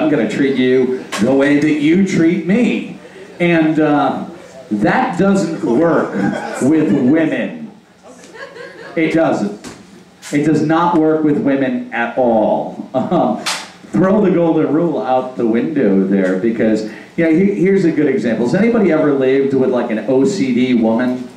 I'm going to treat you the way that you treat me. And that doesn't work with women. It doesn't. It does not work with women at all. Throw the golden rule out the window there, because, you know, here's a good example. Has anybody ever lived with like an OCD woman?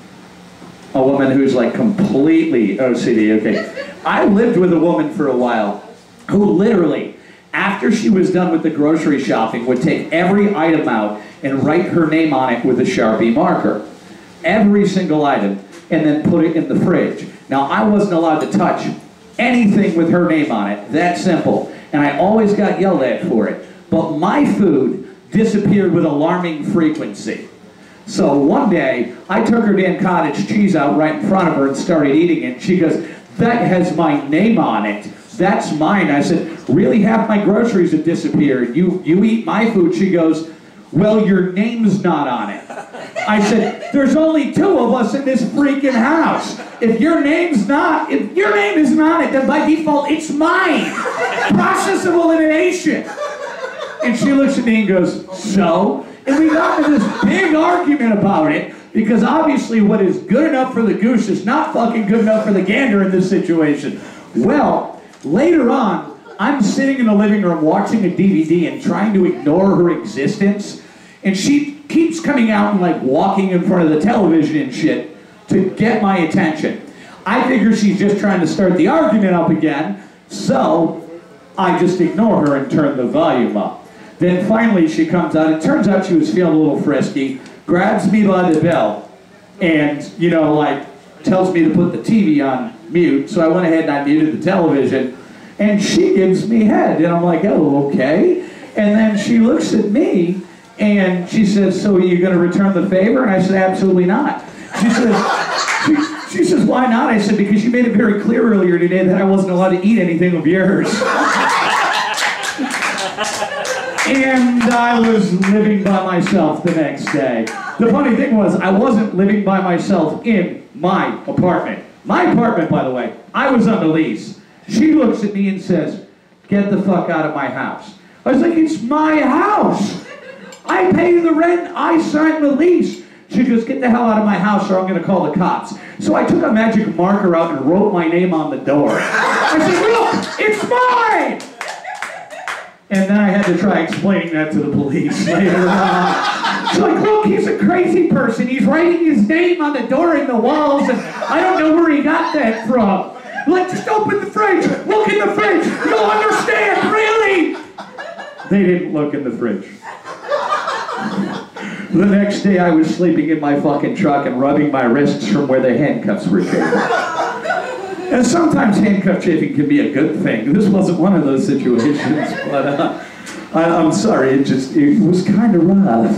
A woman who's like completely OCD, okay. I lived with a woman for a while who literally, after she was done with the grocery shopping, would take every item out and write her name on it with a Sharpie marker. Every single item, and then put it in the fridge. Now, I wasn't allowed to touch anything with her name on it, that simple. And I always got yelled at for it. But my food disappeared with alarming frequency. So one day, I took her damn cottage cheese out right in front of her and started eating it. She goes, "That has my name on it. That's mine." I said, "Really? Half my groceries have disappeared. You eat my food." She goes, "Well, your name's not on it." I said, "There's only 2 of us in this freaking house. If your name isn't on it, then by default, it's mine. Process of elimination." And she looks at me and goes, "So?" And we got into this big argument about it, because obviously what is good enough for the goose is not fucking good enough for the gander in this situation. Well, later on, I'm sitting in the living room watching a DVD and trying to ignore her existence, and she keeps coming out and like walking in front of the television and shit to get my attention. I figure she's just trying to start the argument up again, so I just ignore her and turn the volume up. Then finally she comes out. It turns out she was feeling a little frisky, grabs me by the belt, and, you know, like, tells me to put the TV on mute. So I went ahead and I muted the television, and she gives me head, and I'm like, "Oh, okay." And then she looks at me, and she says, "So are you going to return the favor?" And I said, "Absolutely not." She says, "Why not?" I said, "Because you made it very clear earlier today that I wasn't allowed to eat anything of yours." And I was living by myself the next day. The funny thing was, I wasn't living by myself in my apartment. My apartment, by the way, I was on the lease. She looks at me and says, "Get the fuck out of my house." I was like, "It's my house. I pay the rent. I signed the lease." She goes, "Get the hell out of my house or I'm going to call the cops." So I took a magic marker out and wrote my name on the door. I said, "Look, it's mine!" And then I had to try explaining that to the police later on. She's like, "Look, he's a crazy person. He's writing his name on the door and the walls, and I don't know where he got that from." Like, "Just open the fridge. Look in the fridge. You'll understand, really." They didn't look in the fridge. The next day I was sleeping in my fucking truck and rubbing my wrists from where the handcuffs were chafing. And sometimes handcuff chafing can be a good thing. This wasn't one of those situations, but I'm sorry, it was kind of rough.